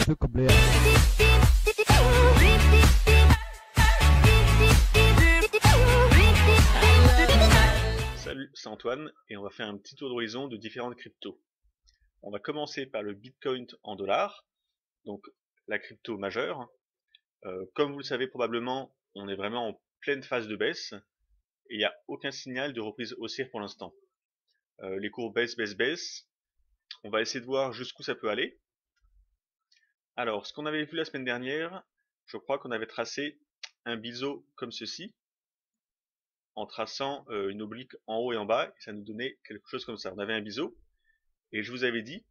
peu comme Salut, c'est Antoine et on va faire un petit tour d'horizon de différentes cryptos. On va commencer par le Bitcoin en dollars, donc la crypto majeure. Comme vous le savez probablement, on est vraiment en pleine phase de baisse et il n'y a aucun signal de reprise haussière pour l'instant. Les cours baissent. On va essayer de voir jusqu'où ça peut aller. Alors, ce qu'on avait vu la semaine dernière, je crois qu'on avait tracé un biseau comme ceci, en traçant une oblique en haut et en bas, et ça nous donnait quelque chose comme ça. On avait un biseau, et je vous avais dit,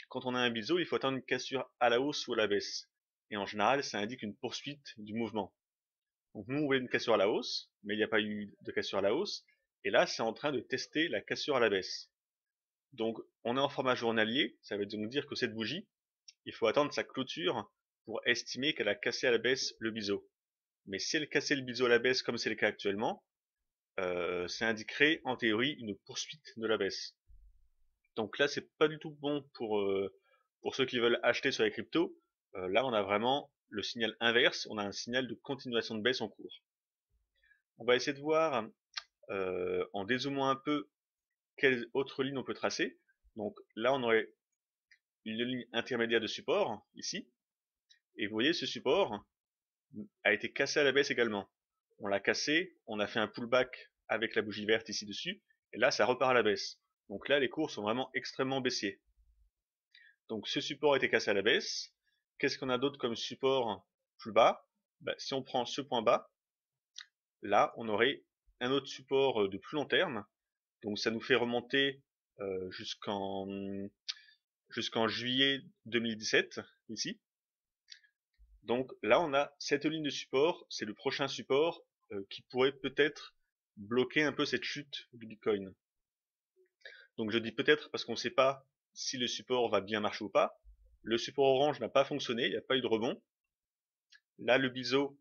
quand on a un biseau, il faut attendre une cassure à la hausse ou à la baisse. Et en général, ça indique une poursuite du mouvement. Donc nous, on voulait une cassure à la hausse, mais il n'y a pas eu de cassure à la hausse. Et là, c'est en train de tester la cassure à la baisse. Donc, on est en format journalier, ça veut donc dire que cette bougie, il faut attendre sa clôture pour estimer qu'elle a cassé à la baisse le biseau. Mais si elle cassait le biseau à la baisse, comme c'est le cas actuellement, ça indiquerait en théorie une poursuite de la baisse. Donc là, c'est pas du tout bon pour ceux qui veulent acheter sur les cryptos. Là, on a vraiment le signal inverse, on a un signal de continuation de baisse en cours. On va essayer de voir, en dézoomant un peu, quelles autres lignes on peut tracer. Donc là, on aurait une ligne intermédiaire de support, ici. Et vous voyez, ce support a été cassé à la baisse également. On l'a cassé, on a fait un pullback avec la bougie verte ici dessus, et là, ça repart à la baisse. Donc là, les cours sont vraiment extrêmement baissiers. Donc ce support a été cassé à la baisse. Qu'est-ce qu'on a d'autre comme support plus bas? Si on prend ce point bas, là on aurait un autre support de plus long terme. Donc ça nous fait remonter jusqu'en juillet 2017 ici. Donc là on a cette ligne de support, c'est le prochain support qui pourrait peut-être bloquer un peu cette chute du Bitcoin. Donc je dis peut-être parce qu'on ne sait pas si le support va bien marcher ou pas. Le support orange n'a pas fonctionné, il n'y a pas eu de rebond. Là, le biseau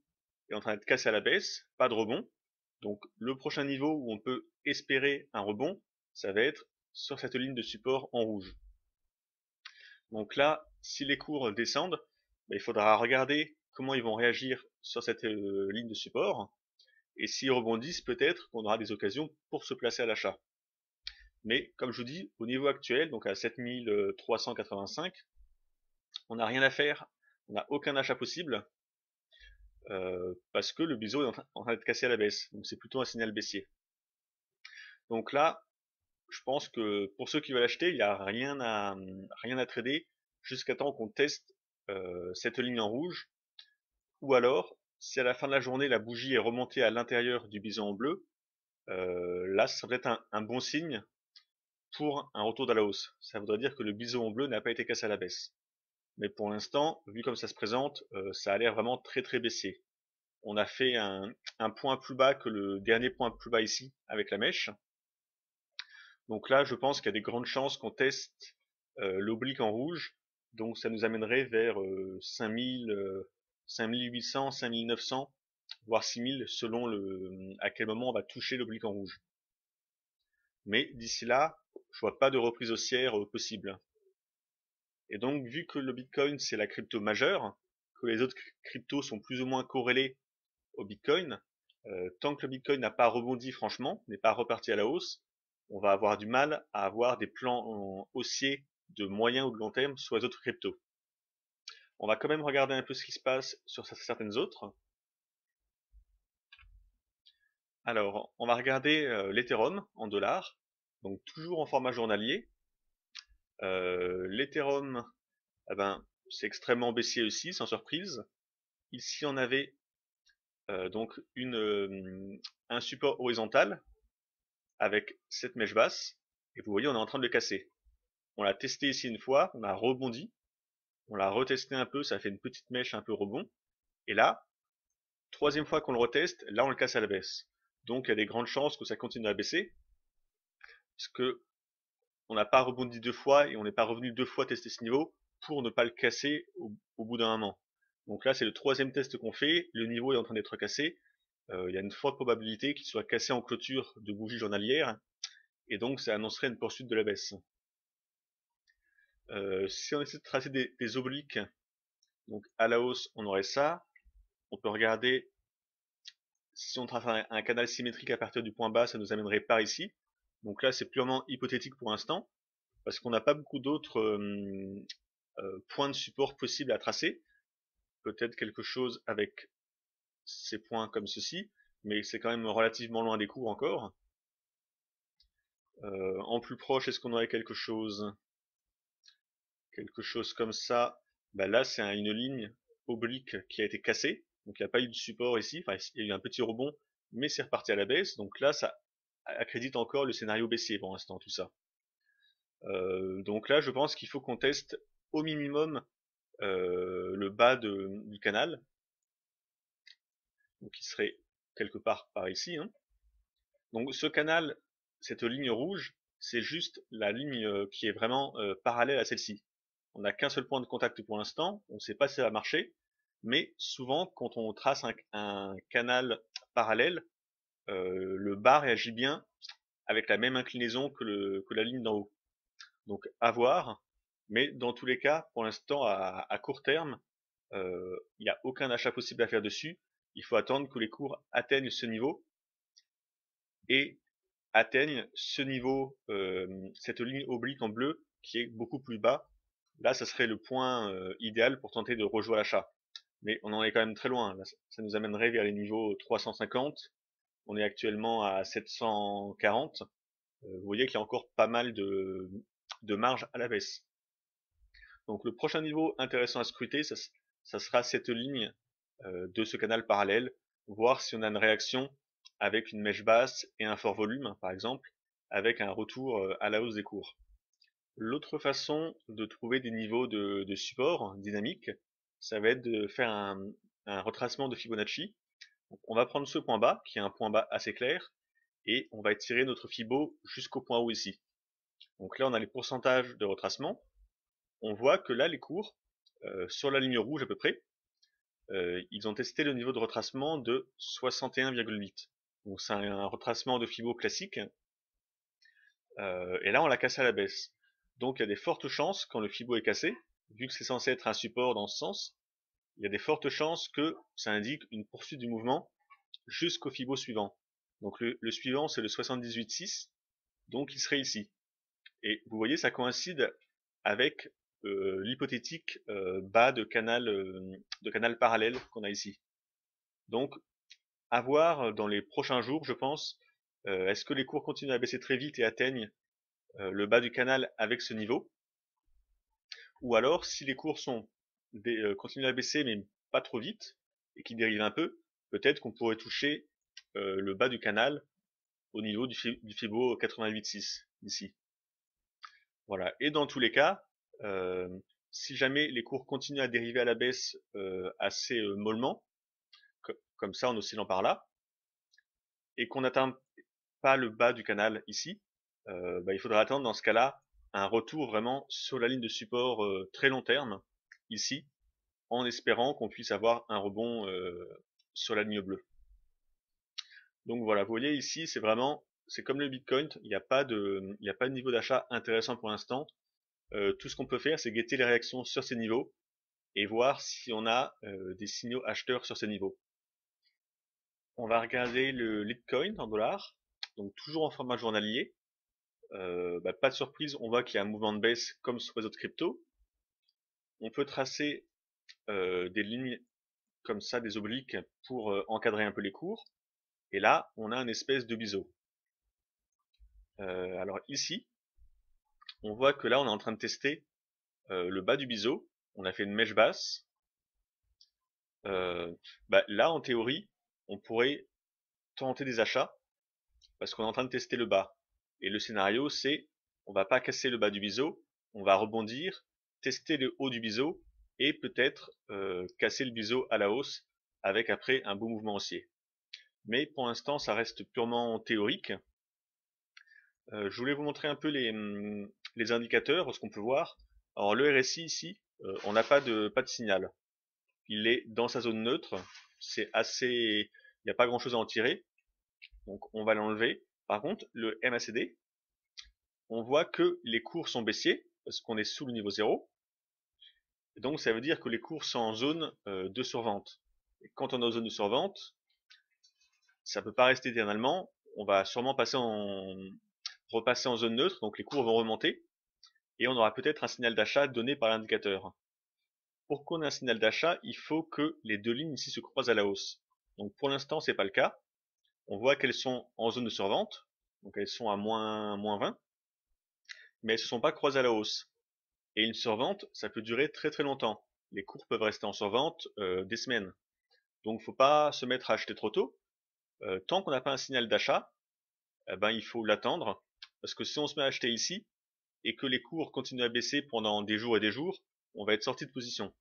est en train d'être cassé à la baisse, pas de rebond. Donc le prochain niveau où on peut espérer un rebond, ça va être sur cette ligne de support en rouge. Donc là, si les cours descendent, il faudra regarder comment ils vont réagir sur cette ligne de support. Et s'ils rebondissent, peut-être qu'on aura des occasions pour se placer à l'achat. Mais comme je vous dis, au niveau actuel, donc à 7385, on n'a rien à faire, on n'a aucun achat possible, parce que le biseau est en train d'être cassé à la baisse. Donc c'est plutôt un signal baissier. Donc là, je pense que pour ceux qui veulent acheter, il n'y a rien à trader jusqu'à temps qu'on teste cette ligne en rouge. Ou alors, si à la fin de la journée, la bougie est remontée à l'intérieur du biseau en bleu, là, ça serait peut-être un bon signe pour un retour à la hausse. Ça voudrait dire que le biseau en bleu n'a pas été cassé à la baisse. Mais pour l'instant, vu comme ça se présente, ça a l'air vraiment très très baissier. On a fait un point plus bas que le dernier point plus bas ici, avec la mèche. Donc là, je pense qu'il y a des grandes chances qu'on teste l'oblique en rouge. Donc ça nous amènerait vers 5000, 5800, 5900, voire 6000, selon à quel moment on va toucher l'oblique en rouge. Mais d'ici là, je vois pas de reprise haussière possible. Et donc, vu que le Bitcoin, c'est la crypto majeure, que les autres cryptos sont plus ou moins corrélés au Bitcoin, tant que le Bitcoin n'a pas rebondi franchement, n'est pas reparti à la hausse, on va avoir du mal à avoir des plans haussiers de moyen ou de long terme sur les autres cryptos. On va quand même regarder un peu ce qui se passe sur certaines autres. Alors, on va regarder l'Ethereum en dollars, donc toujours en format journalier. L'Ethereum, c'est extrêmement baissier aussi, sans surprise. Ici, on avait donc un support horizontal avec cette mèche basse, et vous voyez, on est en train de le casser. On l'a testé ici une fois, on a rebondi, on l'a retesté un peu, ça fait une petite mèche un peu rebond, et là, troisième fois qu'on le reteste, là on le casse à la baisse. Donc il y a des grandes chances que ça continue à baisser, parce que on n'a pas rebondi deux fois et on n'est pas revenu deux fois tester ce niveau pour ne pas le casser au bout d'un moment. Donc là c'est le troisième test qu'on fait, le niveau est en train d'être cassé, il y a une forte probabilité qu'il soit cassé en clôture de bougie journalière, et donc ça annoncerait une poursuite de la baisse. Si on essaie de tracer des obliques, donc à la hausse, on aurait ça. On peut regarder si on trace un canal symétrique à partir du point bas, ça nous amènerait par ici. Donc là, c'est purement hypothétique pour l'instant, parce qu'on n'a pas beaucoup d'autres points de support possibles à tracer. Peut-être quelque chose avec ces points comme ceci, mais c'est quand même relativement loin des cours encore. En plus proche, est-ce qu'on aurait quelque chose comme ça? Bah là, c'est une ligne oblique qui a été cassée, donc il n'y a pas eu de support ici, enfin il y a eu un petit rebond, mais c'est reparti à la baisse, donc là, ça accrédite encore le scénario baissier pour l'instant, tout ça. Donc là, je pense qu'il faut qu'on teste au minimum le bas du canal, donc il serait quelque part par ici, hein. Donc ce canal, cette ligne rouge, c'est juste la ligne qui est vraiment parallèle à celle-ci. On n'a qu'un seul point de contact pour l'instant, on ne sait pas si ça va marcher, mais souvent quand on trace un canal parallèle, le bas réagit bien avec la même inclinaison que la ligne d'en haut. Donc à voir, mais dans tous les cas, pour l'instant, à court terme, il n'y a aucun achat possible à faire dessus. Il faut attendre que les cours atteignent ce niveau et atteignent ce niveau, cette ligne oblique en bleu qui est beaucoup plus bas. Là, ça serait le point idéal pour tenter de rejouer l'achat. Mais on en est quand même très loin. Là, ça nous amènerait vers les niveaux 350. On est actuellement à 740. Vous voyez qu'il y a encore pas mal de marge à la baisse. Donc le prochain niveau intéressant à scruter, ça sera cette ligne de ce canal parallèle, voir si on a une réaction avec une mèche basse et un fort volume, par exemple, avec un retour à la hausse des cours. L'autre façon de trouver des niveaux de support dynamique, ça va être de faire un retracement de Fibonacci. Donc, on va prendre ce point bas, qui est un point bas assez clair, et on va étirer notre Fibo jusqu'au point haut ici. Donc là, on a les pourcentages de retracement. On voit que là, les cours, sur la ligne rouge à peu près, ils ont testé le niveau de retracement de 61,8. Donc c'est un retracement de Fibo classique. Et là, on l'a cassé à la baisse. Donc il y a des fortes chances, quand le Fibo est cassé, vu que c'est censé être un support dans ce sens, il y a des fortes chances que ça indique une poursuite du mouvement jusqu'au Fibo suivant. Donc le suivant, c'est le 78,6, donc il serait ici. Et vous voyez, ça coïncide avec l'hypothétique bas de canal parallèle qu'on a ici. Donc, à voir dans les prochains jours, je pense, est-ce que les cours continuent à baisser très vite et atteignent le bas du canal avec ce niveau, ou alors si les cours continuent à baisser mais pas trop vite et qui dérivent un peu, peut-être qu'on pourrait toucher le bas du canal au niveau du Fibo 88,6 ici. Voilà. Et dans tous les cas, euh, si jamais les cours continuent à dériver à la baisse assez mollement, comme ça en oscillant par là, et qu'on n'atteint pas le bas du canal ici, il faudra attendre dans ce cas-là un retour vraiment sur la ligne de support très long terme, ici, en espérant qu'on puisse avoir un rebond sur la ligne bleue. Donc voilà, vous voyez ici, c'est comme le Bitcoin, il n'y a pas de niveau d'achat intéressant pour l'instant. Tout ce qu'on peut faire, c'est guetter les réactions sur ces niveaux et voir si on a des signaux acheteurs sur ces niveaux. On va regarder le Litecoin en dollars, donc toujours en format journalier. Pas de surprise, on voit qu'il y a un mouvement de baisse comme sur les autres cryptos. On peut tracer des lignes comme ça, des obliques, pour encadrer un peu les cours. Et là, on a une espèce de biseau. Alors ici, on voit que là, on est en train de tester le bas du biseau. On a fait une mèche basse. Là, en théorie, on pourrait tenter des achats parce qu'on est en train de tester le bas. Et le scénario, c'est on va pas casser le bas du biseau, on va rebondir, tester le haut du biseau et peut-être casser le biseau à la hausse avec après un beau mouvement haussier. Mais pour l'instant, ça reste purement théorique. Je voulais vous montrer un peu les indicateurs, ce qu'on peut voir. Alors le RSI ici, on n'a pas de signal. Il est dans sa zone neutre. C'est assez, il n'y a pas grand chose à en tirer. Donc on va l'enlever. Par contre, le MACD, on voit que les cours sont baissiers. parce qu'on est sous le niveau 0. Et donc ça veut dire que les cours sont en zone de survente. Et quand on est en zone de survente, ça peut pas rester éternellement. On va sûrement repasser en zone neutre, donc les cours vont remonter, et on aura peut-être un signal d'achat donné par l'indicateur. Pour qu'on ait un signal d'achat, il faut que les deux lignes ici se croisent à la hausse. Donc pour l'instant, c'est pas le cas. On voit qu'elles sont en zone de survente, donc elles sont à moins 20, mais elles ne se sont pas croisées à la hausse. Et une survente, ça peut durer très très longtemps. Les cours peuvent rester en survente des semaines. Donc faut pas se mettre à acheter trop tôt. Tant qu'on n'a pas un signal d'achat, ben, il faut l'attendre. Parce que si on se met à acheter ici, et que les cours continuent à baisser pendant des jours et des jours, on va être sorti de position.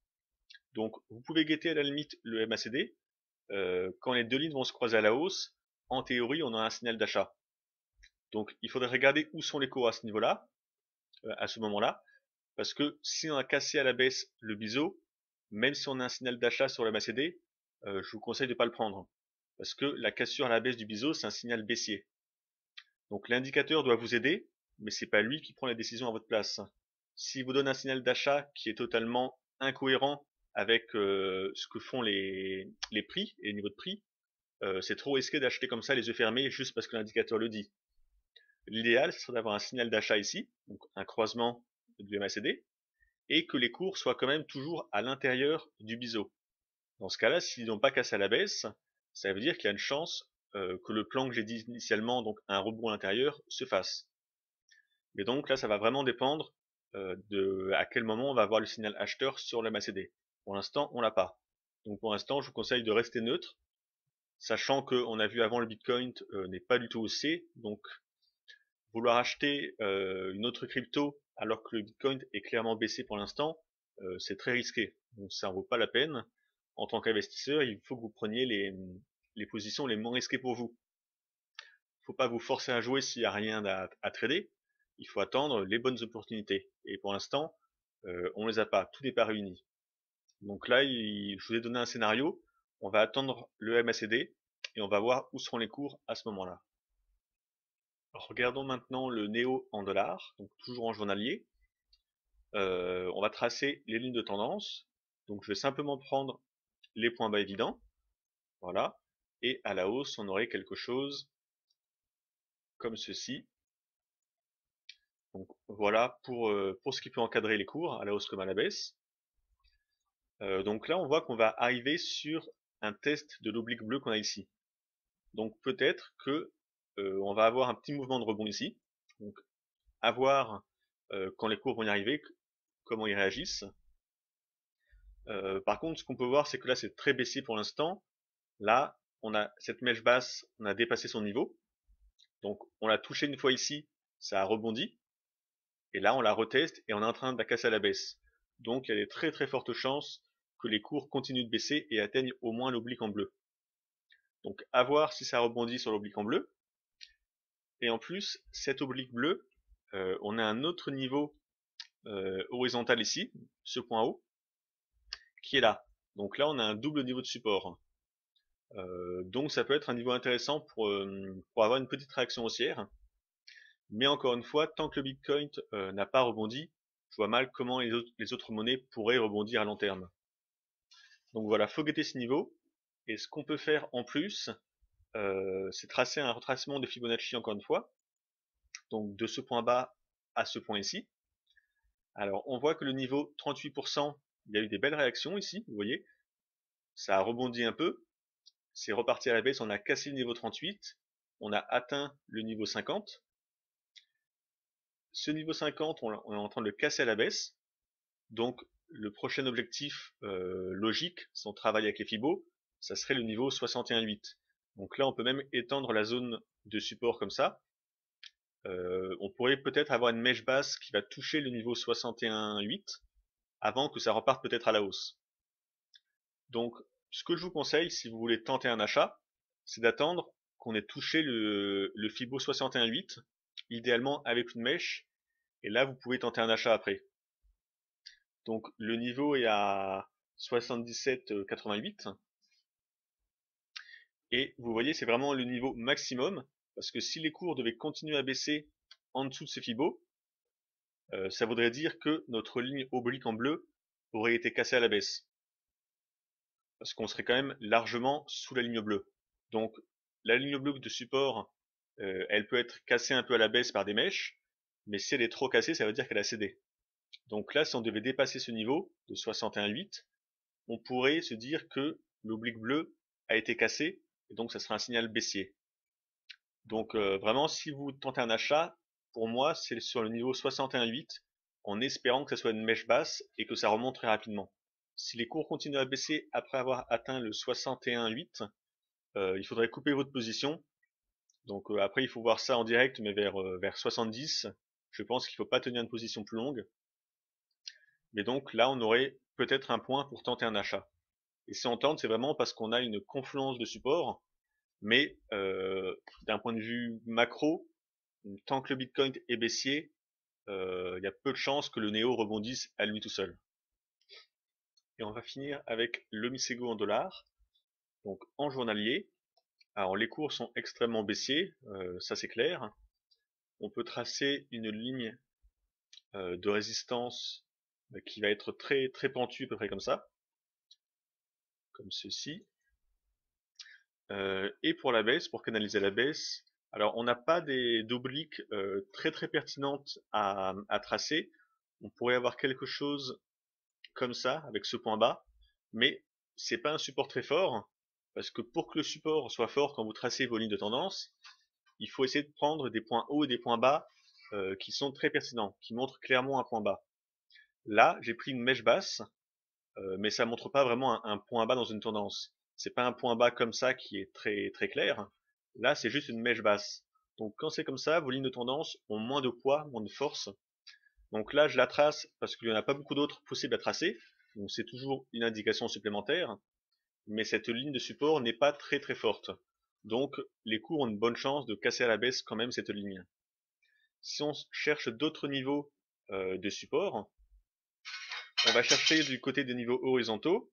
Donc vous pouvez guetter à la limite le MACD. Quand les deux lignes vont se croiser à la hausse, en théorie on a un signal d'achat. Donc il faudrait regarder où sont les cours à ce niveau-là, à ce moment-là, parce que si on a cassé à la baisse le biseau, même si on a un signal d'achat sur le MACD, je vous conseille de ne pas le prendre. Parce que la cassure à la baisse du biseau, c'est un signal baissier. Donc l'indicateur doit vous aider, mais c'est pas lui qui prend la décision à votre place. S'il vous donne un signal d'achat qui est totalement incohérent avec ce que font les prix et les niveaux de prix, c'est trop risqué d'acheter comme ça les yeux fermés juste parce que l'indicateur le dit. L'idéal, ce serait d'avoir un signal d'achat ici, donc un croisement du MACD, et que les cours soient quand même toujours à l'intérieur du biseau. Dans ce cas-là, s'ils n'ont pas cassé à la baisse, ça veut dire qu'il y a une chance que le plan que j'ai dit initialement, donc un rebond à l'intérieur, se fasse. Mais donc là, ça va vraiment dépendre de à quel moment on va avoir le signal acheteur sur le MACD. Pour l'instant, on l'a pas. Donc pour l'instant, je vous conseille de rester neutre, sachant qu'on a vu avant le Bitcoin n'est pas du tout haussier, donc vouloir acheter une autre crypto alors que le Bitcoin est clairement baissé pour l'instant, c'est très risqué. Donc ça ne vaut pas la peine. En tant qu'investisseur, il faut que vous preniez les positions les moins risquées pour vous. Il ne faut pas vous forcer à jouer s'il n'y a rien à trader. Il faut attendre les bonnes opportunités. Et pour l'instant, on ne les a pas. Tout n'est pas réuni. Donc là, je vous ai donné un scénario. On va attendre le MACD et on va voir où seront les cours à ce moment-là. Regardons maintenant le Néo en dollars, donc toujours en journalier. On va tracer les lignes de tendance. Donc je vais simplement prendre les points bas évidents. Voilà. Et à la hausse, on aurait quelque chose comme ceci. Donc voilà pour ce qui peut encadrer les cours, à la hausse comme à la baisse. Donc là, on voit qu'on va arriver sur un test de l'oblique bleu qu'on a ici. Donc peut-être que on va avoir un petit mouvement de rebond ici. Donc à voir quand les cours vont y arriver, comment ils réagissent. Par contre, ce qu'on peut voir, c'est que là, c'est très baissier pour l'instant. Là, on a cette mèche basse, on a dépassé son niveau. Donc, on l'a touché une fois ici, ça a rebondi. Et là, on la reteste et on est en train de la casser à la baisse. Donc, il y a des très très fortes chances que les cours continuent de baisser et atteignent au moins l'oblique en bleu. Donc, à voir si ça rebondit sur l'oblique en bleu. Et en plus, cet oblique bleu, on a un autre niveau horizontal ici, ce point haut, qui est là. Donc là, on a un double niveau de support. Donc ça peut être un niveau intéressant pour avoir une petite réaction haussière. Mais encore une fois, tant que le Bitcoin n'a pas rebondi, je vois mal comment les autres monnaies pourraient rebondir à long terme. Donc voilà, faut guetter ce niveau. Et ce qu'on peut faire en plus, c'est tracer un retracement de Fibonacci encore une fois. Donc de ce point bas à ce point ici. Alors on voit que le niveau 38%, il y a eu des belles réactions ici, vous voyez. Ça a rebondi un peu. C'est reparti à la baisse, on a cassé le niveau 38. On a atteint le niveau 50. Ce niveau 50, on est en train de le casser à la baisse. Donc le prochain objectif logique, si on travaille avec les Fibos, ça serait le niveau 61,8. Donc là, on peut même étendre la zone de support comme ça. On pourrait peut-être avoir une mèche basse qui va toucher le niveau 61,8 avant que ça reparte peut-être à la hausse. Donc ce que je vous conseille, si vous voulez tenter un achat, c'est d'attendre qu'on ait touché le Fibo 61,8, idéalement avec une mèche, et là vous pouvez tenter un achat après. Donc le niveau est à 77,88 et vous voyez c'est vraiment le niveau maximum parce que si les cours devaient continuer à baisser en dessous de ces Fibos, ça voudrait dire que notre ligne oblique en bleu aurait été cassée à la baisse. Parce qu'on serait quand même largement sous la ligne bleue. Donc la ligne bleue de support, elle peut être cassée un peu à la baisse par des mèches, mais si elle est trop cassée, ça veut dire qu'elle a cédé. Donc là, si on devait dépasser ce niveau de 61,8, on pourrait se dire que l'oblique bleu a été cassé, et donc ça sera un signal baissier. Donc vraiment, si vous tentez un achat, pour moi, c'est sur le niveau 61,8, en espérant que ce soit une mèche basse et que ça remonte très rapidement. Si les cours continuent à baisser après avoir atteint le 61,8, il faudrait couper votre position. Donc après, il faut voir ça en direct, mais vers 70, je pense qu'il ne faut pas tenir une position plus longue. Mais donc là, on aurait peut-être un point pour tenter un achat. Et si on tente, c'est vraiment parce qu'on a une confluence de support, mais d'un point de vue macro, tant que le Bitcoin est baissier, il y a peu de chances que le Néo rebondisse à lui tout seul. Et on va finir avec le Misego en dollars, donc en journalier. Alors les cours sont extrêmement baissiers, ça c'est clair. On peut tracer une ligne de résistance qui va être très très pentue, à peu près comme ça, comme ceci. Et pour la baisse, pour canaliser la baisse, alors on n'a pas d'obliques très très pertinentes à tracer. On pourrait avoir quelque chose comme ça, avec ce point bas, mais c'est pas un support très fort, parce que pour que le support soit fort quand vous tracez vos lignes de tendance, il faut essayer de prendre des points hauts et des points bas qui sont très pertinents, qui montrent clairement un point bas. Là, j'ai pris une mèche basse, mais ça montre pas vraiment un point bas dans une tendance. C'est pas un point bas comme ça qui est très très clair. Là, c'est juste une mèche basse. Donc quand c'est comme ça, vos lignes de tendance ont moins de poids, moins de force. Donc là, je la trace parce qu'il n'y en a pas beaucoup d'autres possibles à tracer. Donc c'est toujours une indication supplémentaire. Mais cette ligne de support n'est pas très très forte. Donc les cours ont une bonne chance de casser à la baisse quand même cette ligne. Si on cherche d'autres niveaux de support, on va chercher du côté des niveaux horizontaux.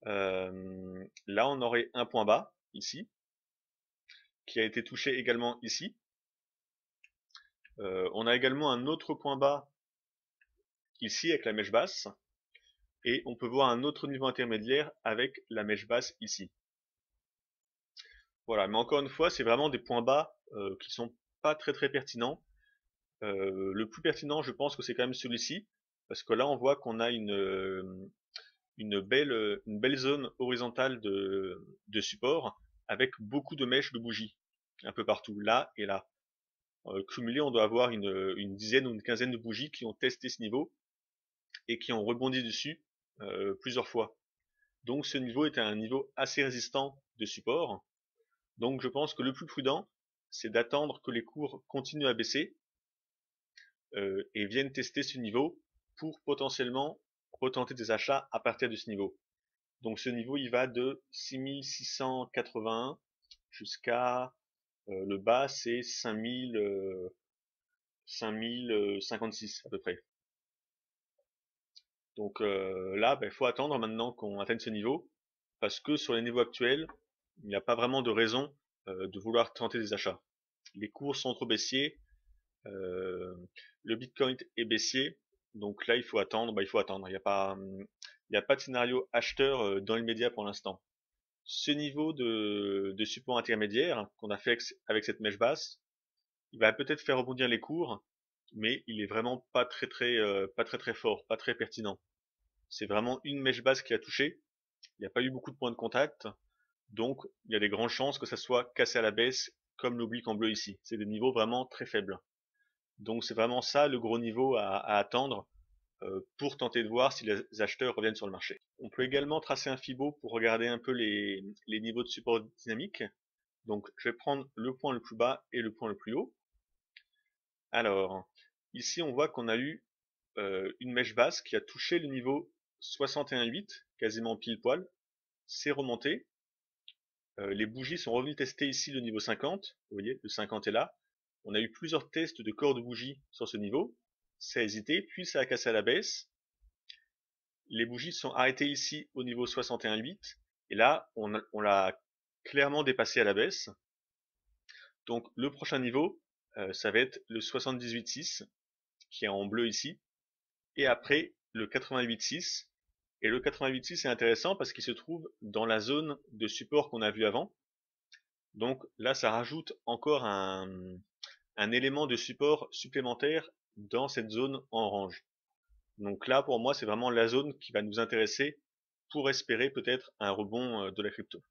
Là, on aurait un point bas, ici, qui a été touché également ici. On a également un autre point bas, ici, avec la mèche basse. Et on peut voir un autre niveau intermédiaire avec la mèche basse ici. Voilà, mais encore une fois, c'est vraiment des points bas qui sont pas très très pertinents. Le plus pertinent, je pense que c'est quand même celui-ci, parce que là, on voit qu'on a une belle zone horizontale de support avec beaucoup de mèches de bougies un peu partout, là et là. Cumulé, on doit avoir une dizaine ou une quinzaine de bougies qui ont testé ce niveau et qui ont rebondi dessus plusieurs fois. Donc ce niveau est un niveau assez résistant de support. Donc je pense que le plus prudent, c'est d'attendre que les cours continuent à baisser et viennent tester ce niveau pour potentiellement retenter des achats à partir de ce niveau. Donc ce niveau, il va de 6681 jusqu'à le bas, c'est 5056 à peu près. Donc là, il faut attendre maintenant qu'on atteigne ce niveau, parce que sur les niveaux actuels, il n'y a pas vraiment de raison de vouloir tenter des achats. Les cours sont trop baissiers, le Bitcoin est baissier, donc là il faut attendre, il faut attendre. Il n'y a pas de scénario acheteur dans l'immédiat pour l'instant. Ce niveau de support intermédiaire qu'on a fait avec cette mèche basse, il va peut-être faire rebondir les cours, mais il est vraiment pas très fort, pas très pertinent. C'est vraiment une mèche basse qui a touché. Il n'y a pas eu beaucoup de points de contact, donc il y a des grandes chances que ça soit cassé à la baisse, comme l'oblique en bleu ici. C'est des niveaux vraiment très faibles. Donc c'est vraiment ça le gros niveau à attendre pour tenter de voir si les acheteurs reviennent sur le marché. On peut également tracer un Fibo pour regarder un peu les niveaux de support dynamique. Donc je vais prendre le point le plus bas et le point le plus haut. Alors, ici on voit qu'on a eu une mèche basse qui a touché le niveau 61,8, quasiment pile poil. C'est remonté. Les bougies sont revenues tester ici le niveau 50. Vous voyez, le 50 est là. On a eu plusieurs tests de corps de bougies sur ce niveau. Ça a hésité, puis ça a cassé à la baisse. Les bougies sont arrêtées ici au niveau 61,8. Et là, on l'a clairement dépassé à la baisse. Donc le prochain niveau, ça va être le 78,6, qui est en bleu ici, et après le 88.6. Et le 88.6 est intéressant parce qu'il se trouve dans la zone de support qu'on a vu avant. Donc là, ça rajoute encore un élément de support supplémentaire dans cette zone en orange. Donc là, pour moi, c'est vraiment la zone qui va nous intéresser pour espérer peut-être un rebond de la crypto.